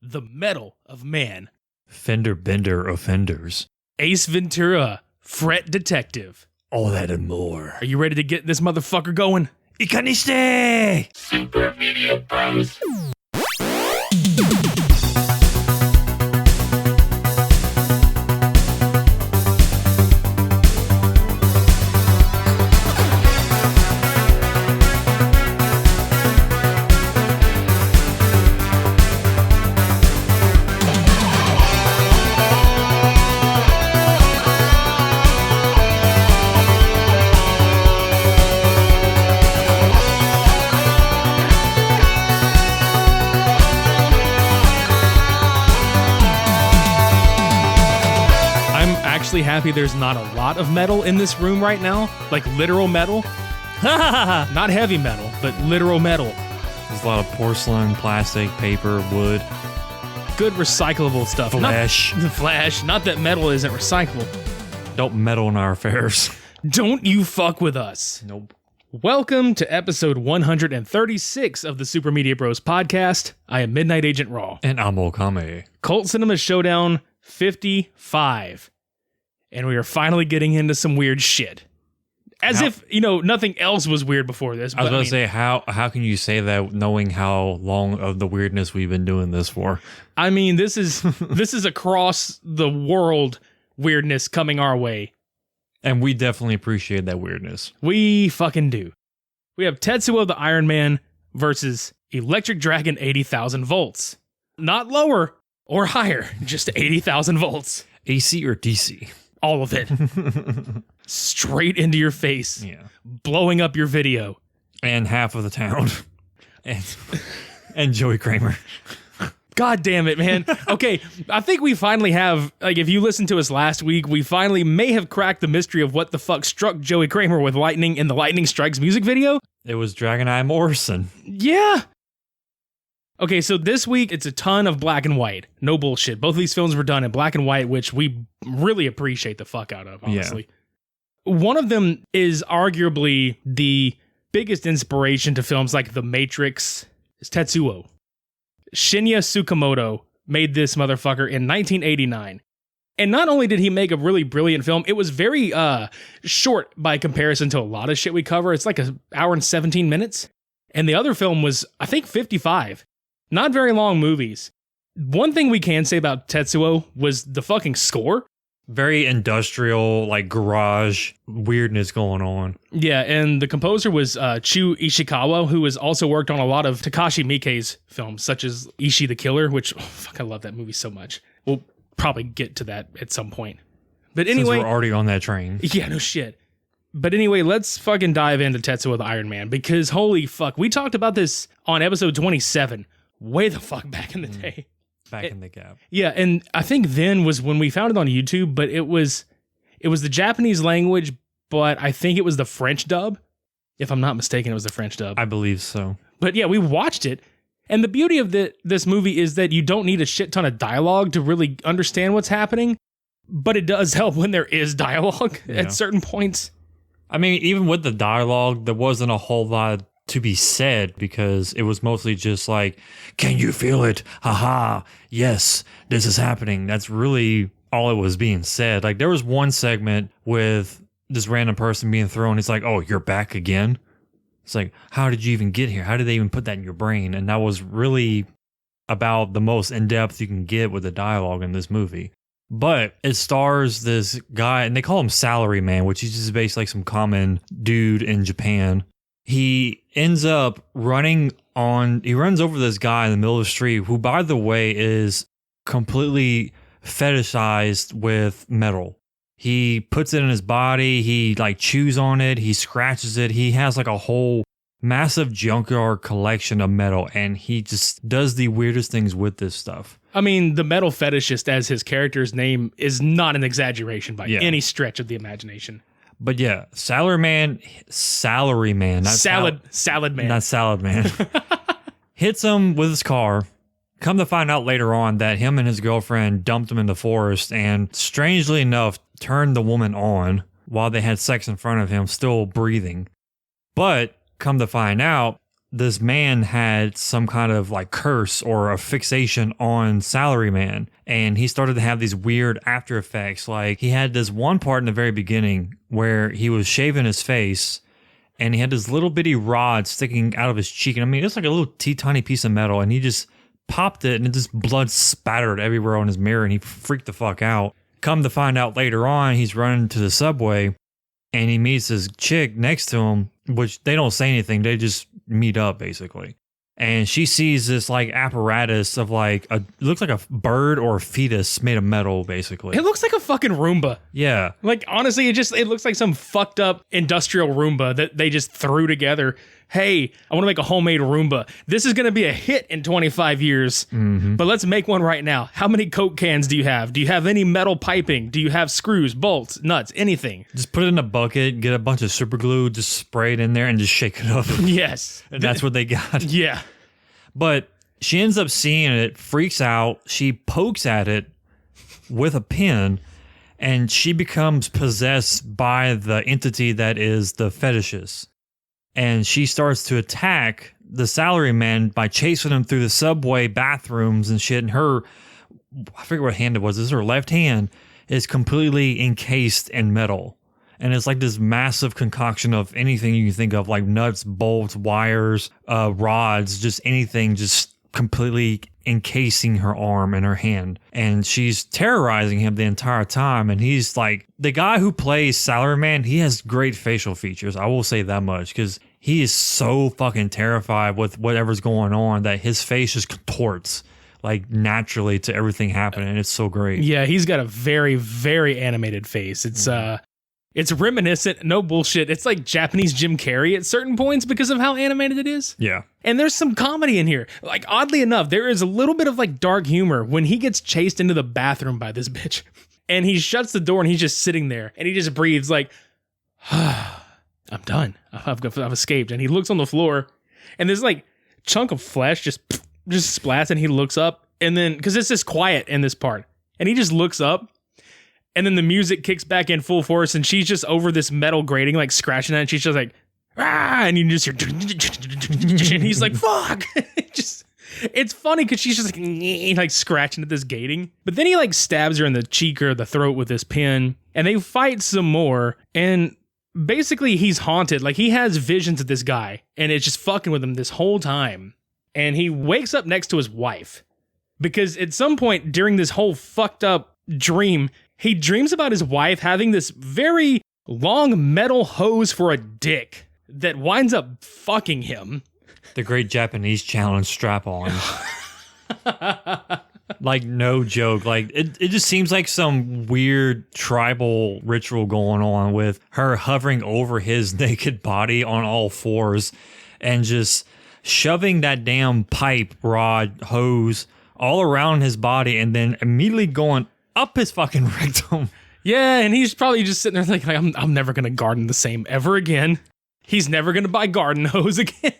the metal of man. Fender bender offenders. Ace Ventura, fret detective. All that and more. Are you ready to get this motherfucker going? Ikaniste! Super Media Bros. Happy there's not a lot of metal in this room right now, like literal metal. Not heavy metal, but literal metal. There's a lot of porcelain, plastic, paper, wood. Good recyclable stuff. Flesh. The flesh. Not that metal isn't recyclable. Don't meddle in our affairs. Don't you fuck with us. Nope. Welcome to episode 136 of the Super Media Bros podcast. I am Midnight Agent Raw. And I'm Okame. Cult Cinema Showdown 55. And we are finally getting into some weird shit. As if, nothing else was weird before this. I was going to say, how can you say that knowing how long of the weirdness we've been doing this for? I mean, this is across the world weirdness coming our way. And we definitely appreciate that weirdness. We fucking do. We have Tetsuo the Iron Man versus Electric Dragon 80,000 volts. Not lower or higher, just 80,000 volts. AC or DC? All of it. Straight into your face. Yeah. Blowing up your video. And half of the town. and Joey Kramer. God damn it, man. Okay, I think we finally have, if you listened to us last week, we finally may have cracked the mystery of what the fuck struck Joey Kramer with lightning in the Lightning Strikes music video. It was Dragon Eye Morrison. Yeah. Okay, so this week, it's a ton of black and white. No bullshit. Both of these films were done in black and white, which we really appreciate the fuck out of, honestly. Yeah. One of them is arguably the biggest inspiration to films like The Matrix, is Tetsuo. Shinya Tsukamoto made this motherfucker in 1989. And not only did he make a really brilliant film, it was very short by comparison to a lot of shit we cover. It's like an hour and 17 minutes. And the other film was, I think, 55. Not very long movies. One thing we can say about Tetsuo was the fucking score. Very industrial, like garage weirdness going on. Yeah, and the composer was Chu Ishikawa, who has also worked on a lot of Takashi Miike's films, such as Ishii the Killer, which, fuck, I love that movie so much. We'll probably get to that at some point. But anyway... Since we're already on that train. Yeah, no shit. But anyway, let's fucking dive into Tetsuo the Iron Man, because holy fuck, we talked about this on episode 27. Way the fuck back in the day. Back in the gap. Yeah, and I think then was when we found it on YouTube, but it was the Japanese language, but I think it was the French dub. If I'm not mistaken, it was the French dub. I believe so. But yeah, we watched it. And the beauty of this movie is that you don't need a shit ton of dialogue to really understand what's happening, but it does help when there is dialogue at certain points. I mean, even with the dialogue, there wasn't a whole lot to be said because it was mostly just like, can you feel it? Haha, yes, this is happening. That's really all it was being said. Like there was one segment with this random person being thrown. It's like, oh, you're back again. It's like, how did you even get here? How did they even put that in your brain? And that was really about the most in-depth you can get with the dialogue in this movie. But it stars this guy, and they call him Salary Man, which is just basically like some common dude in Japan. He ends up he runs over this guy in the middle of the street, who, by the way, is completely fetishized with metal. He puts it in his body, he like chews on it, he scratches it, he has like a whole massive junkyard collection of metal, and he just does the weirdest things with this stuff. I mean, the metal fetishist as his character's name is not an exaggeration by any stretch of the imagination. But yeah, Salary Man, not Salad Man. Not Salad Man. Hits him with his car. Come to find out later on that him and his girlfriend dumped him in the forest and, strangely enough, turned the woman on while they had sex in front of him, still breathing. But come to find out, this man had some kind of like curse or a fixation on Salaryman, and he started to have these weird after effects. Like he had this one part in the very beginning where he was shaving his face and he had this little bitty rod sticking out of his cheek. And I mean, it's like a little tiny piece of metal, and he just popped it and it just blood spattered everywhere on his mirror, and he freaked the fuck out. Come to find out later on, he's running to the subway and he meets this chick next to him, which they don't say anything. They just meet up basically. And she sees this like apparatus of like it looks like a bird or a fetus made of metal basically. It looks like a fucking Roomba. Yeah. Like honestly, it looks like some fucked up industrial Roomba that they just threw together. Hey, I want to make a homemade Roomba. This is going to be a hit in 25 years, but let's make one right now. How many Coke cans do you have? Do you have any metal piping? Do you have screws, bolts, nuts, anything? Just put it in a bucket, get a bunch of super glue, just spray it in there and just shake it up. Yes. And that's what they got. Yeah. But she ends up seeing it, freaks out. She pokes at it with a pin, and she becomes possessed by the entity that is the fetishist. And she starts to attack the salaryman by chasing him through the subway bathrooms and shit. And I forget what hand it was. This is her left hand is completely encased in metal. And it's like this massive concoction of anything you can think of, like nuts, bolts, wires, rods, just anything, just completely encasing her arm and her hand. And she's terrorizing him the entire time. And he's like, the guy who plays Salaryman, he has great facial features. I will say that much, because he is so fucking terrified with whatever's going on that his face just contorts like naturally to everything happening. It's so great. Yeah, he's got a very, very animated face. It's reminiscent, no bullshit. It's like Japanese Jim Carrey at certain points because of how animated it is. Yeah. And there's some comedy in here. Like, oddly enough, there is a little bit of like dark humor when he gets chased into the bathroom by this bitch. And he shuts the door and he's just sitting there and he just breathes like, I'm done. I've escaped. And he looks on the floor and there's like chunk of flesh just splats, and he looks up, and then, because it's just quiet in this part, and he just looks up. And then the music kicks back in full force, and she's just over this metal grating, like scratching at it, and she's just like, ah, and you just hear, and he's like, fuck. It's funny because she's just like scratching at this gating. But then he like stabs her in the cheek or the throat with this pin, and they fight some more, and basically he's haunted. Like he has visions of this guy, and it's just fucking with him this whole time. And he wakes up next to his wife, because at some point during this whole fucked up dream, he dreams about his wife having this very long metal hose for a dick that winds up fucking him. The Great Japanese Challenge strap-on. Like, no joke. Like, it just seems like some weird tribal ritual going on with her hovering over his naked body on all fours and just shoving that damn pipe, rod, hose all around his body and then immediately going up his fucking rectum. Yeah, and he's probably just sitting there like, I'm never going to garden the same ever again. He's never going to buy garden hose again.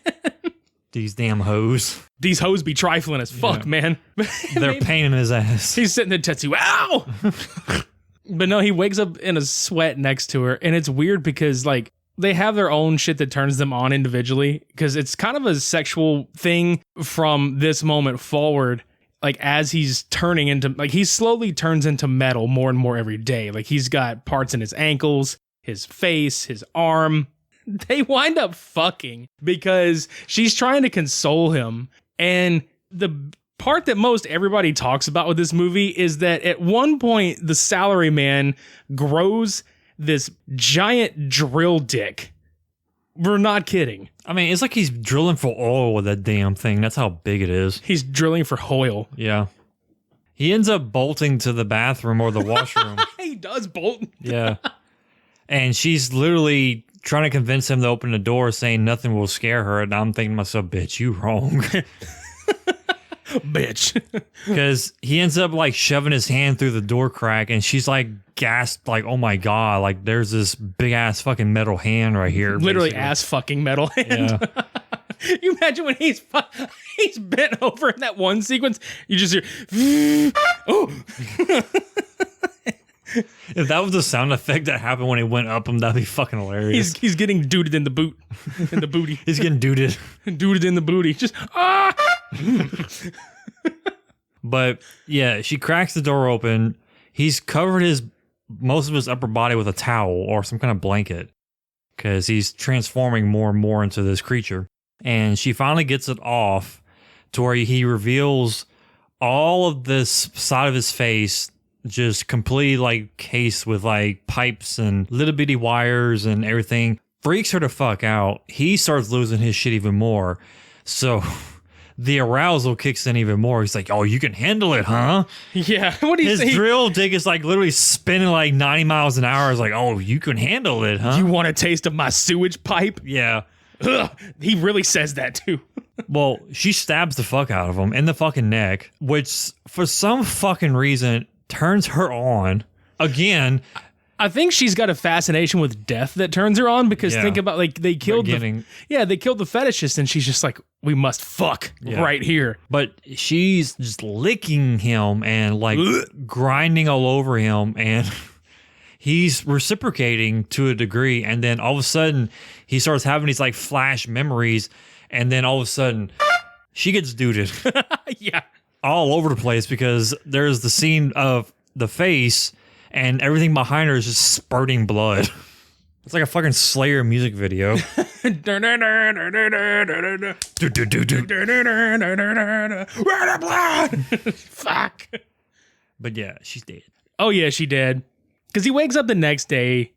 These damn hoes. These hoes be trifling as fuck, man. They're pain in his ass. He's sitting there, Tetsuo, ow! But no, he wakes up in a sweat next to her, and it's weird because, like, they have their own shit that turns them on individually, because it's kind of a sexual thing from this moment forward. Like, as he's turning into, like, he slowly turns into metal more and more every day. Like, he's got parts in his ankles, his face, his arm. They wind up fucking because she's trying to console him. And the part that most everybody talks about with this movie is that at one point, the salaryman grows this giant drill dick. We're not kidding. I mean, it's like he's drilling for oil with that damn thing. That's how big it is. He's drilling for oil. Yeah. He ends up bolting to the bathroom or the washroom. He does bolt. Yeah. And she's literally trying to convince him to open the door, saying nothing will scare her. And I'm thinking to myself, bitch, you wrong. Bitch. Because he ends up like shoving his hand through the door crack, and she's like gasped, like, oh my God, like there's this big ass fucking metal hand right here. Literally basically. ass fucking metal hand. Yeah. You imagine when he's bent over in that one sequence, you just hear, oh. If that was the sound effect that happened when he went up him, that'd be fucking hilarious. He's getting duded in the boot. In the booty. He's getting duded. Duded in the booty. Just, ah! But yeah, she cracks the door open. He's covered most of his upper body with a towel or some kind of blanket because he's transforming more and more into this creature. And she finally gets it off to where he reveals all of this side of his face just completely like cased with like pipes and little bitty wires and everything. Freaks her the fuck out. He starts losing his shit even more. So the arousal kicks in even more. He's like, oh, you can handle it, huh? Yeah. What do you say? His drill dig is like literally spinning like 90 miles an hour. It's like, oh, you can handle it, huh? You want a taste of my sewage pipe? Yeah. Ugh. He really says that too. Well, she stabs the fuck out of him in the fucking neck, which for some fucking reason turns her on. Again, I think she's got a fascination with death that turns her on because think about like they killed the fetishist and she's just like, we must fuck right here. But she's just licking him and like grinding all over him, and he's reciprocating to a degree, and then all of a sudden he starts having these like flash memories, and then all of a sudden she gets duded. Yeah. All over the place because there's the scene of the face and everything behind her is just spurting blood. It's like a fucking Slayer music video. Fuck. But yeah, she's dead. Oh yeah, she did. Because he wakes up the next day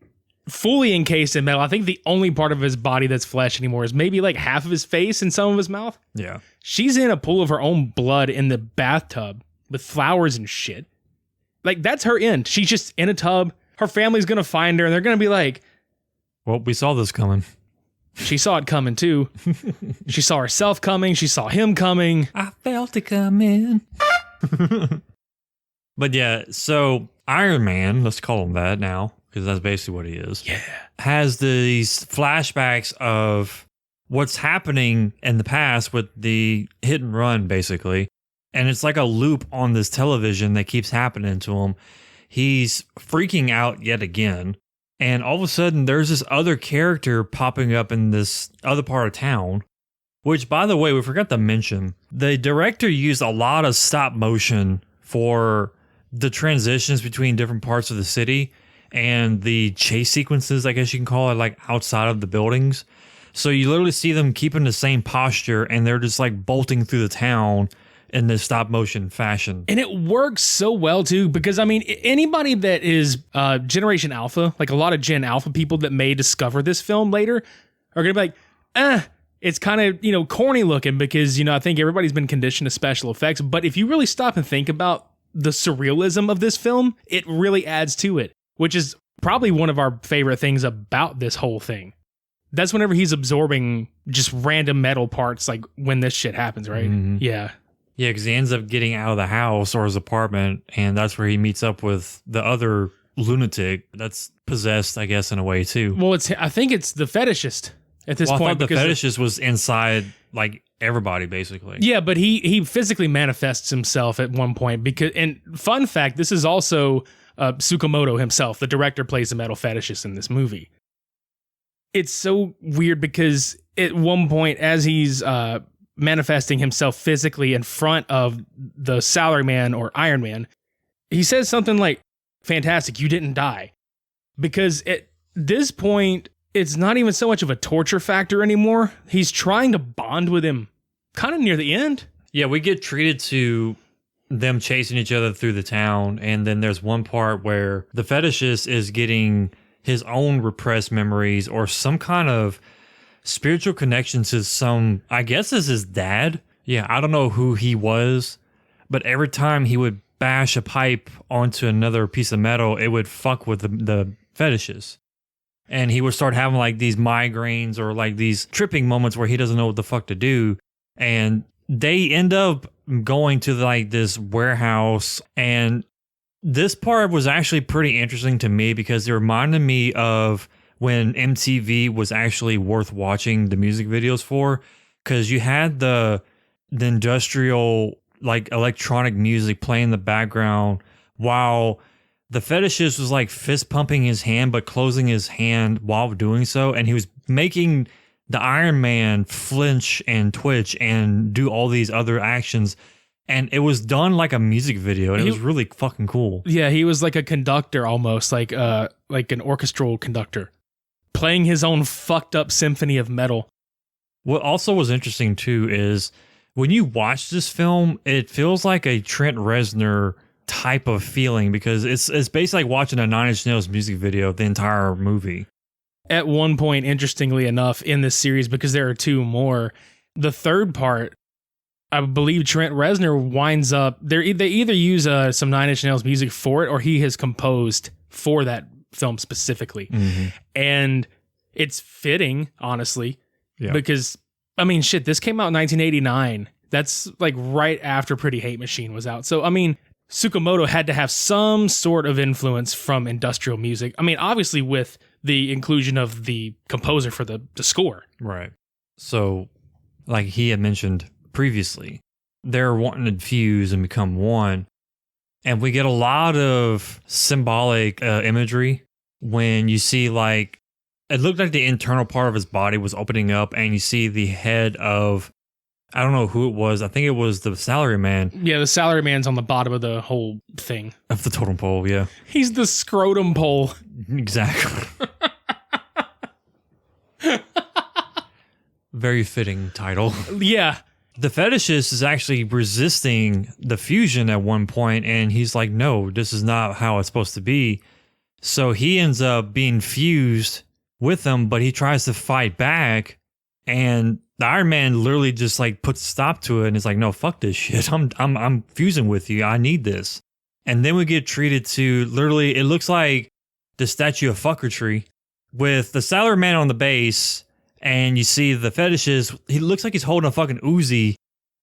fully encased in metal. I think the only part of his body that's flesh anymore is maybe like half of his face and some of his mouth. Yeah. She's in a pool of her own blood in the bathtub with flowers and shit. Like, that's her end. She's just in a tub. Her family's going to find her, and they're going to be like, well, we saw this coming. She saw it coming, too. She saw herself coming. She saw him coming. I felt it coming. But yeah, so Iron Man, let's call him that now, because that's basically what he is. Yeah. Has these flashbacks of what's happening in the past with the hit and run, basically. And it's like a loop on this television that keeps happening to him. He's freaking out yet again. And all of a sudden, there's this other character popping up in this other part of town. Which, by the way, we forgot to mention. The director used a lot of stop motion for the transitions between different parts of the city and the chase sequences, I guess you can call it, like outside of the buildings. So you literally see them keeping the same posture and they're just like bolting through the town in this stop motion fashion. And it works so well too, because I mean, anybody that is Generation Alpha, like a lot of Gen Alpha people that may discover this film later are going to be like, it's kind of, corny looking because, I think everybody's been conditioned to special effects. But if you really stop and think about the surrealism of this film, it really adds to it, which is probably one of our favorite things about this whole thing. That's whenever he's absorbing just random metal parts, like when this shit happens, right? Mm-hmm. Yeah. Yeah, because he ends up getting out of the house or his apartment, and that's where he meets up with the other lunatic that's possessed, I guess, in a way, too. Well, I think it's the fetishist at this point. I thought the fetishist was inside, like, everybody, basically. Yeah, but he physically manifests himself at one point. And fun fact, this is also Tsukamoto himself. The director plays the metal fetishist in this movie. It's so weird because at one point, as he's manifesting himself physically in front of the Salaryman or Iron Man, he says something like, "Fantastic, you didn't die." Because at this point, it's not even so much of a torture factor anymore. He's trying to bond with him kind of near the end. Yeah, we get treated to them chasing each other through the town, and then there's one part where the fetishist is getting his own repressed memories or some kind of spiritual connection to some, I guess is his dad. Yeah, I don't know who he was, but every time he would bash a pipe onto another piece of metal, it would fuck with the fetishes. And he would start having like these migraines or like these tripping moments where he doesn't know what the fuck to do. And they end up going to like this warehouse, and this part was actually pretty interesting to me because it reminded me of when MTV was actually worth watching the music videos for, because you had the industrial like electronic music playing in the background while the fetishist was like fist pumping his hand, but closing his hand while doing so. And he was making the Iron Man flinch and twitch and do all these other actions. And it was done like a music video, and it was really fucking cool. Yeah, he was like a conductor almost, like an orchestral conductor, playing his own fucked up symphony of metal. What also was interesting too is when you watch this film, it feels like a Trent Reznor type of feeling because it's basically like watching a Nine Inch Nails music video, the entire movie. At one point, interestingly enough, in this series, because there are two more, the third part, I believe Trent Reznor winds up, they either use some Nine Inch Nails music for it, or he has composed for that film specifically. Mm-hmm. And it's fitting, honestly, because, I mean, shit, this came out in 1989. That's like right after Pretty Hate Machine was out. So, I mean, Tsukamoto had to have some sort of influence from industrial music. I mean, obviously with the inclusion of the composer for the score. Right. So, like he had mentioned previously, they're wanting to fuse and become one. And we get a lot of symbolic imagery when you see, like, it looked like the internal part of his body was opening up, and you see the head of, I don't know who it was. I think it was the salaryman. Yeah, the salaryman's on the bottom of the whole thing. Of the totem pole, yeah. He's the scrotum pole. Exactly. Very fitting title. Yeah. The fetishist is actually resisting the fusion at one point, and he's like, no, this is not how it's supposed to be. So he ends up being fused with them, but he tries to fight back, and the Iron Man literally just like puts a stop to it and is like, no, fuck this shit. I'm fusing with you. I need this. And then we get treated to literally, it looks like the statue of fuckertree with the salaryman on the base. And you see the fetishist, he looks like he's holding a fucking Uzi.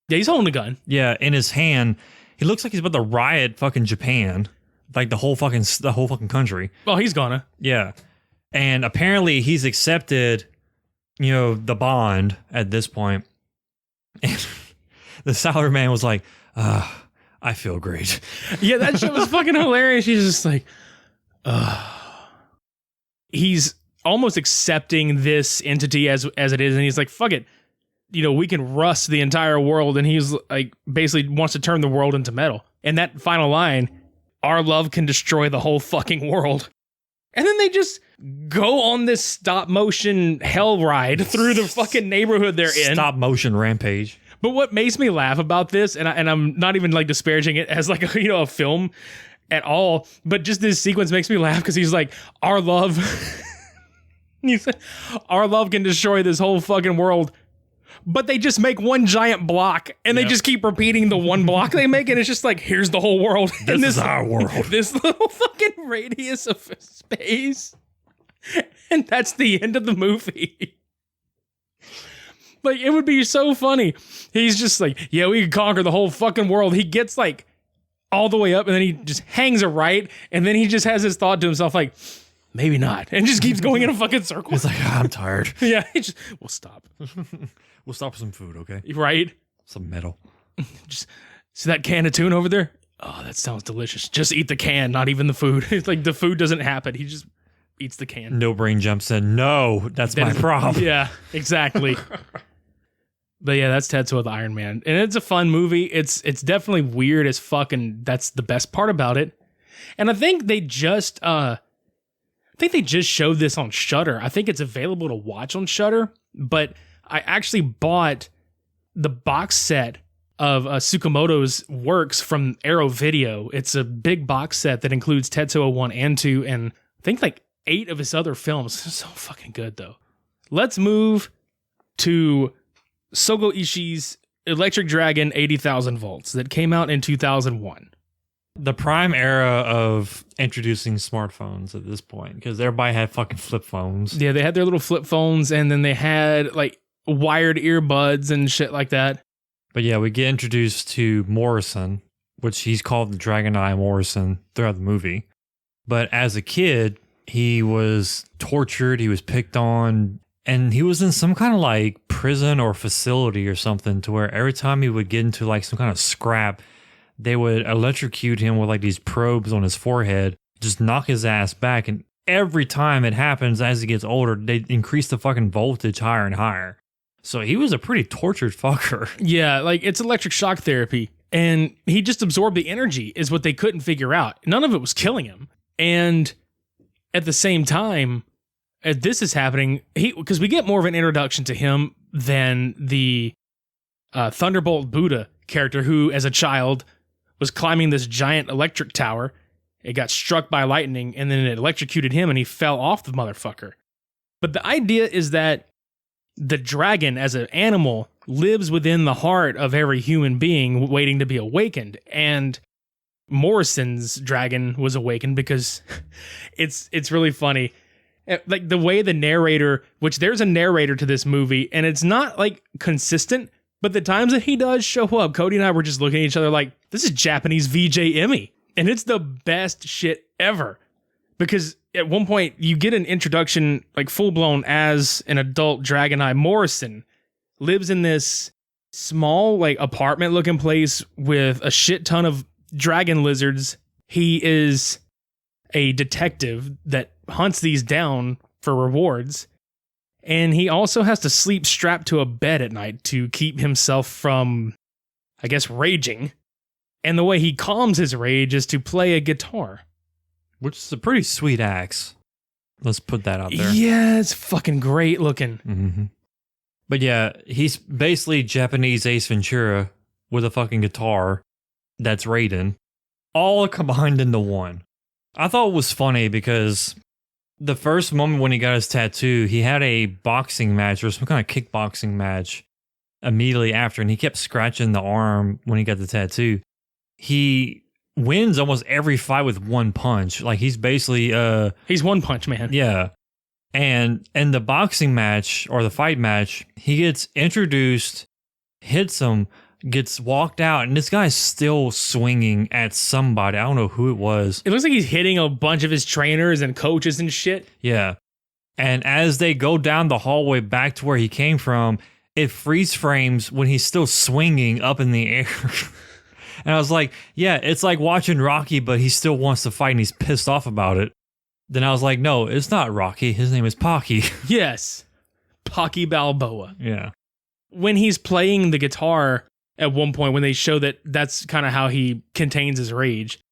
Yeah, he's holding a gun. Yeah, in his hand. He looks like he's about to riot fucking Japan. Like the whole fucking country. Oh, he's gonna. Yeah. And apparently he's accepted, the bond at this point. And the salaryman was like, I feel great. Yeah, that shit was fucking hilarious. He's just like, he's almost accepting this entity as it is, and he's like, fuck it, we can rust the entire world, and he's like basically wants to turn the world into metal. And that final line, our love can destroy the whole fucking world. And then they just go on this stop motion hell ride through the fucking neighborhood they're in. Stop motion rampage. But what makes me laugh about this, and I'm not even like disparaging it as like a film at all, but just this sequence makes me laugh because he's like, our love he said, our love can destroy this whole fucking world. But they just make one giant block, and they just keep repeating the one block they make, and it's just like, here's the whole world. This is our world. This little fucking radius of space. And that's the end of the movie. Like, it would be so funny. He's just like, yeah, we can conquer the whole fucking world. He gets like all the way up, and then he just hangs a right, and then he just has this thought to himself like, maybe not, and just keeps going in a fucking circle. He's like, I'm tired. Yeah, we'll stop. We'll stop with some food, okay? Right? Some metal. Just see that can of tuna over there? Oh, that sounds delicious. Just eat the can, not even the food. It's like the food doesn't happen. He just eats the can. No brain jumps in. No, that's my problem. Yeah, exactly. But yeah, that's Tetsuo the Iron Man. And it's a fun movie. It's definitely weird as fuck, and that's the best part about it. And I think they just showed this on Shudder. I think it's available to watch on Shudder, but I actually bought the box set of Tsukamoto's works from Arrow Video. It's a big box set that includes Tetsuo 1 and 2, and I think like 8 of his other films. It's so fucking good, though. Let's move to Sogo Ishii's Electric Dragon 80,000 Volts that came out in 2001. The prime era of introducing smartphones at this point, because everybody had fucking flip phones. Yeah, they had their little flip phones, and then they had like wired earbuds and shit like that. But yeah, we get introduced to Morrison, which he's called the Dragon Eye Morrison throughout the movie. But as a kid, he was tortured, he was picked on, and he was in some kind of like prison or facility or something, to where every time he would get into like some kind of scrap, they would electrocute him with like these probes on his forehead just knock his ass back. And every time it happens as he gets older, they increase the fucking voltage higher and higher. So he was a pretty tortured fucker. Yeah, like it's electric shock therapy. And he just absorbed the energy is what they couldn't figure out. None of it was killing him. And at the same time, as this is happening, because we get more of an introduction to him than the Thunderbolt Buddha character who, as a child, was climbing this giant electric tower. It got struck by lightning, and then it electrocuted him, and he fell off the motherfucker. But the idea is that the dragon, as an animal, lives within the heart of every human being waiting to be awakened. And Morrison's dragon was awakened because it's really funny. Like the way the narrator, which there's a narrator to this movie, and it's not like consistent, but the times that he does show up, Cody and I were just looking at each other like, this is Japanese VJ Emmy. And it's the best shit ever. Because at one point, you get an introduction, like full-blown as an adult Dragoneye. Morrison lives in this small, like, apartment-looking place with a shit ton of dragon lizards. He is a detective that hunts these down for rewards. And he also has to sleep strapped to a bed at night to keep himself from, I guess, raging. And the way he calms his rage is to play a guitar. Which is a pretty sweet axe. Let's put that out there. Yeah, it's fucking great looking. Mm-hmm. But yeah, he's basically Japanese Ace Ventura with a fucking guitar that's Raiden. All combined into one. I thought it was funny because the first moment when he got his tattoo, he had a boxing match or some kind of kickboxing match immediately after, and he kept scratching the arm when he got the tattoo. He wins almost every fight with one punch. Like he's basically he's One Punch Man. Yeah. And in the boxing match or the fight match, he gets introduced, hits him, gets walked out, and this guy's still swinging at somebody. I don't know who it was. It looks like he's hitting a bunch of his trainers and coaches and shit. Yeah. And as they go down the hallway back to where he came from, it freeze frames when he's still swinging up in the air. And I was like, yeah, it's like watching Rocky, but he still wants to fight and he's pissed off about it. Then I was like, no, it's not Rocky. His name is Pocky. Yes. Pocky Balboa. Yeah. When he's playing the guitar at one point, when they show that that's kind of how he contains his rage,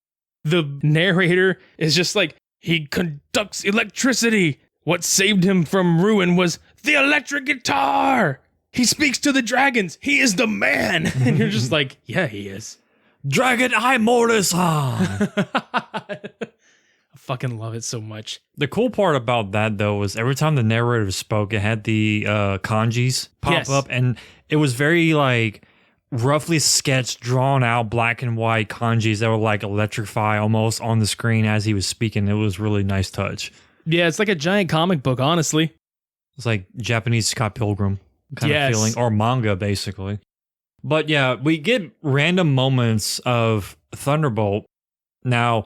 the narrator is just like, he conducts electricity. What saved him from ruin was the electric guitar. He speaks to the dragons. He is the man. And you're just like, yeah, he is. Dragon Eye Mortis. I fucking love it so much. The cool part about that, though, was every time the narrator spoke, it had the kanjis pop up, and it was very, like, roughly sketched, drawn out, black and white kanjis that were, like, electrify almost on the screen as he was speaking. It was really nice touch. Yeah, it's like a giant comic book, honestly. It's like Japanese Scott Pilgrim kind of feeling, or manga, basically. But yeah, we get random moments of Thunderbolt. Now,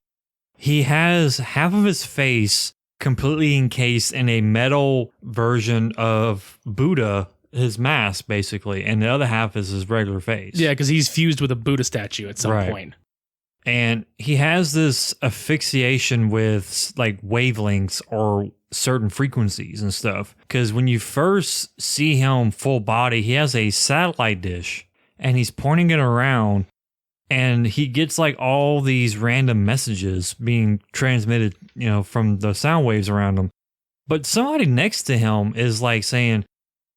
he has half of his face completely encased in a metal version of Buddha, his mask, basically, and the other half is his regular face. Yeah, because he's fused with a Buddha statue at some point. And he has this asphyxiation with like wavelengths or certain frequencies and stuff. Because when you first see him full body, he has a satellite dish and he's pointing it around and he gets like all these random messages being transmitted, you know, from the sound waves around him. But somebody next to him is like saying,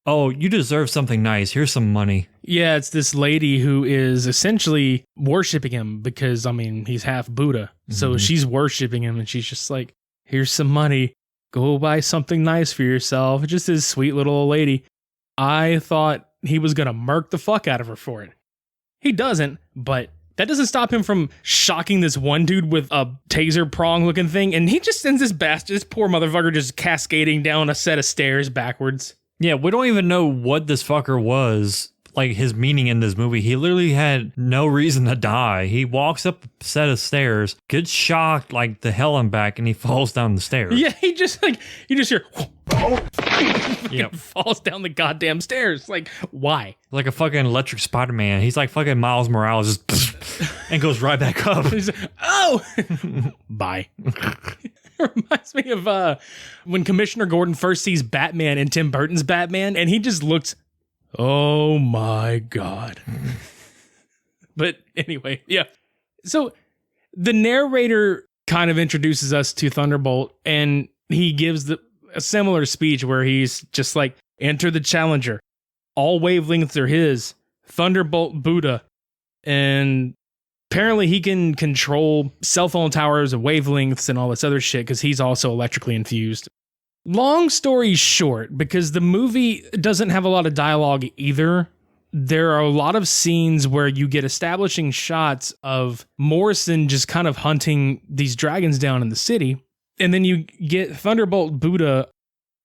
oh, you deserve something nice. Here's some money. Yeah, it's this lady who is essentially worshiping him because, I mean, he's half Buddha. So she's worshiping him and she's just like, here's some money. Go buy something nice for yourself. Just this sweet little old lady. I thought he was going to murk the fuck out of her for it. He doesn't, but that doesn't stop him from shocking this one dude with a taser prong looking thing. And he just sends this bastard, this poor motherfucker, just cascading down a set of stairs backwards. Yeah, we don't even know what this fucker was like his meaning in this movie. He literally had no reason to die. He walks up a set of stairs, gets shocked like the hell and back, and he falls down the stairs. Yeah, you just hear Yep. falls down the goddamn stairs. Like, why? Like a fucking electric Spider-Man. He's like fucking Miles Morales, just and goes right back up. He's like, oh, bye. It reminds me of when Commissioner Gordon first sees Batman in Tim Burton's Batman, and he just looks, oh my God. But anyway, yeah. So the narrator kind of introduces us to Thunderbolt, and he gives a similar speech where he's just like, enter the Challenger. All wavelengths are his. Thunderbolt Buddha. And apparently he can control cell phone towers and wavelengths and all this other shit because he's also electrically infused. Long story short, because the movie doesn't have a lot of dialogue either, there are a lot of scenes where you get establishing shots of Morrison just kind of hunting these dragons down in the city. And then you get Thunderbolt Buddha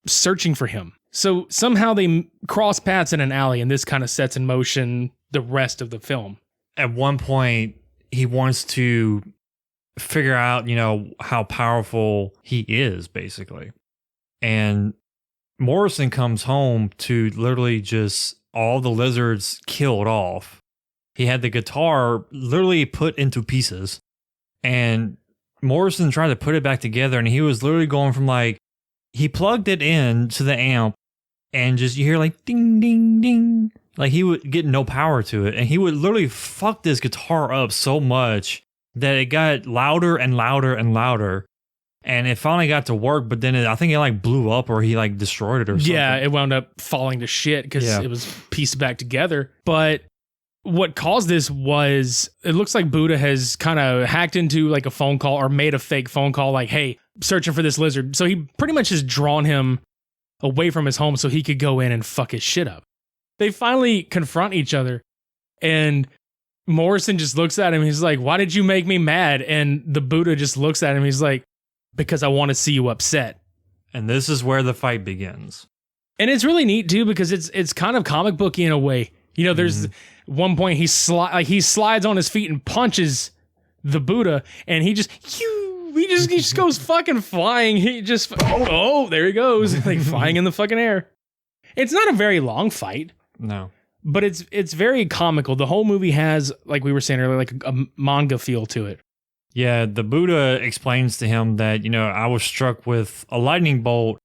searching for him. So somehow they cross paths in an alley, and this kind of sets in motion the rest of the film. At one point, he wants to figure out, how powerful he is, basically. And Morrison comes home to literally just all the lizards killed off. He had the guitar literally put into pieces. And Morrison tried to put it back together, and he was literally going from he plugged it in to the amp, and just you hear ding, ding, ding. Like he would get no power to it, and he would literally fuck this guitar up so much that it got louder and louder and louder. And it finally got to work, but then I think it blew up, or he destroyed it or something. Yeah, it wound up falling to shit because it was pieced back together. But what caused this was, it looks like Buddha has kind of hacked into a phone call or made a fake phone call hey, searching for this lizard. So he pretty much has drawn him away from his home so he could go in and fuck his shit up. They finally confront each other, and Morrison just looks at him. He's like, why did you make me mad? And the Buddha just looks at him. He's like, because I want to see you upset. And this is where the fight begins. And it's really neat too, because it's kind of comic booky in a way. There's one point he slides on his feet and punches the Buddha, and he just goes fucking flying. He just there he goes, flying in the fucking air. It's not a very long fight. No. But it's very comical. The whole movie has, like we were saying earlier, a manga feel to it. Yeah, the Buddha explains to him that, I was struck with a lightning bolt.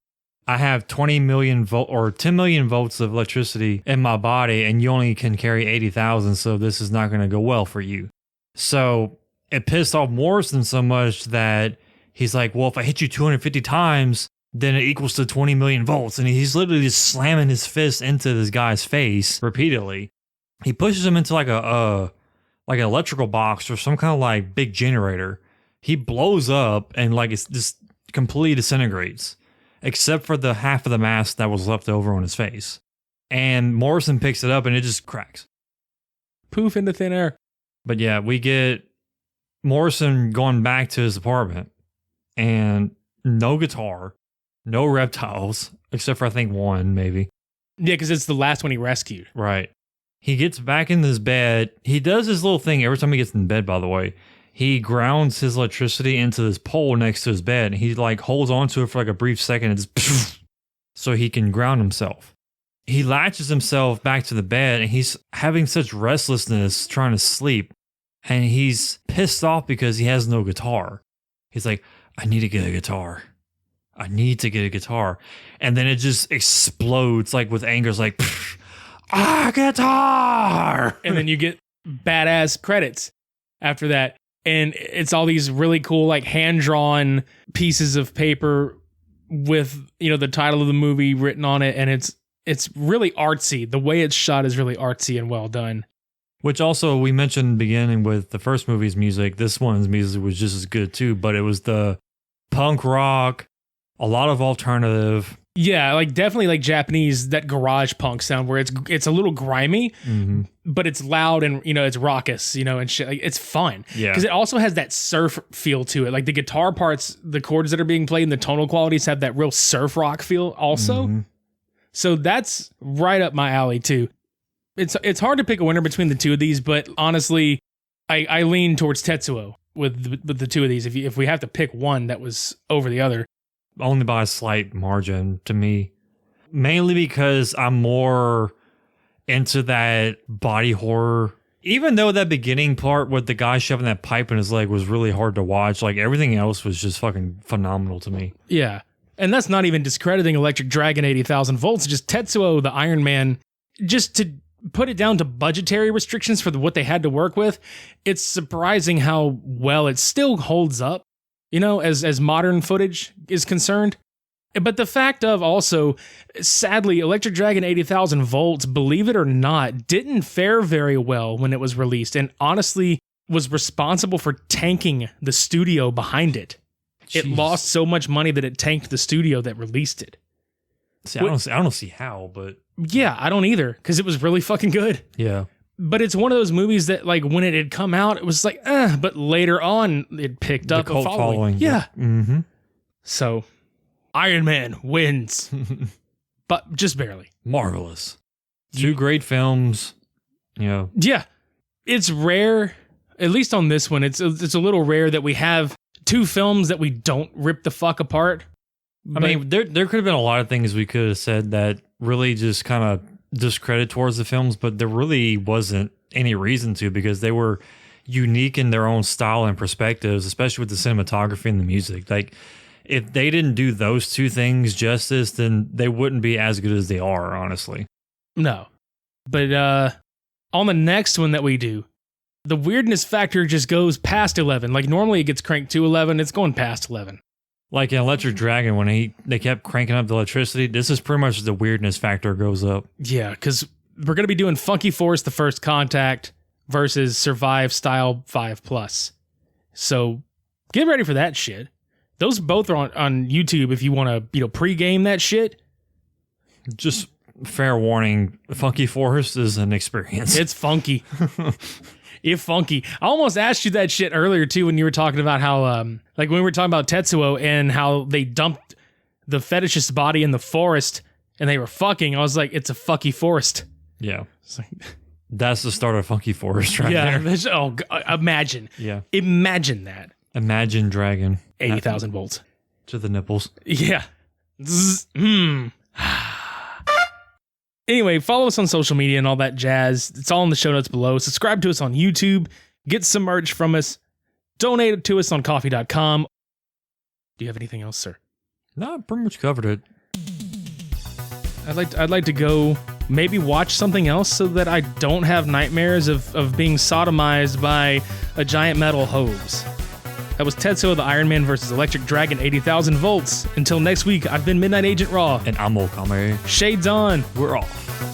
I have 20 million volt or 10 million volts of electricity in my body, and you only can carry 80,000, so this is not going to go well for you. So it pissed off Morrison so much that he's like, well, if I hit you 250 times, then it equals to 20 million volts. And he's literally just slamming his fist into this guy's face repeatedly. He pushes him into an electrical box or some kind of big generator. He blows up and it's just completely disintegrates, except for the half of the mask that was left over on his face. And Morrison picks it up and it just cracks. Poof into thin air. But yeah, we get Morrison going back to his apartment, and no guitar, no reptiles, except for I think one maybe. Yeah, because it's the last one he rescued. Right. He gets back in his bed. He does his little thing every time he gets in bed, by the way. He grounds his electricity into this pole next to his bed. He holds on to it for a brief second and just so he can ground himself. He latches himself back to the bed, and he's having such restlessness trying to sleep. And he's pissed off because he has no guitar. He's like, I need to get a guitar. I need to get a guitar. And then it just explodes with anger. It's guitar! And then you get badass credits after that. And it's all these really cool, hand-drawn pieces of paper with, the title of the movie written on it. And it's really artsy. The way it's shot is really artsy and well done. Which also, we mentioned beginning with the first movie's music. This one's music was just as good too, but it was the punk rock, a lot of alternative. Yeah, definitely Japanese, that garage punk sound where it's a little grimy, but it's loud and, it's raucous, and shit. It's fun. Yeah. Because it also has that surf feel to it. The guitar parts, the chords that are being played and the tonal qualities have that real surf rock feel also. So that's right up my alley too. It's hard to pick a winner between the two of these, but honestly, I lean towards Tetsuo with the two of these. If we have to pick one that was over the other, Only by a slight margin to me. Mainly because I'm more into that body horror. Even though that beginning part with the guy shoving that pipe in his leg was really hard to watch, like everything else was just fucking phenomenal to me. yeah. And that's not even discrediting Electric Dragon 80,000 volts. Just Tetsuo, the Iron Man, just to put it down to budgetary restrictions for what they had to work with. It's surprising how well it still holds up, as modern footage is concerned. But the fact of also, sadly, Electric Dragon 80,000 volts, believe it or not, didn't fare very well when it was released, and honestly was responsible for tanking the studio behind it. It lost so much money that it tanked the studio that released it. See, I don't see how, but Yeah, I don't either, because it was really fucking good. yeah. But it's one of those movies that, like, when it had come out, it was like, but later on, it picked up cult a following. Yeah. Mm-hmm. So, Iron Man wins. But just barely. Marvelous. Two great films. Yeah. Yeah. It's rare, at least on this one, it's a little rare that we have two films that we don't rip the fuck apart. I mean, there could have been a lot of things we could have said that really just kind of discredit towards the films, but there really wasn't any reason to, because they were unique in their own style and perspectives, especially with the cinematography and the music. Like, if they didn't do those two things justice, then they wouldn't be as good as they are, honestly. No. But on the next one that we do, the weirdness factor just goes past 11. Like, normally it gets cranked to 11, it's going past 11. Like in Electric Dragon, when they kept cranking up the electricity, this is pretty much the weirdness factor goes up. Yeah, because we're going to be doing Funky Force, The First Contact versus Survive Style 5+. So get ready for that shit. Those both are on YouTube if you want to, pregame that shit. Just fair warning, Funky Force is an experience. It's funky. It's funky. I almost asked you that shit earlier too when you were talking about how, like when we were talking about Tetsuo and how they dumped the fetishist body in the forest and they were fucking. I was like, it's a fucky forest. Yeah. It's like, that's the start of Funky Force right there. Imagine. Yeah. Imagine that. Imagine Dragon. 80,000 volts. To the nipples. Yeah. Anyway, follow us on social media and all that jazz. It's all in the show notes below. Subscribe to us on YouTube. Get some merch from us. Donate to us on coffee.com. Do you have anything else, sir? No, I pretty much covered it. I'd like to go maybe watch something else so that I don't have nightmares of being sodomized by a giant metal hose. That was Tetsuo the Iron Man versus Electric Dragon 80,000 volts. Until next week, I've been Midnight Agent Raw. And I'm Okame. Shades on. We're off.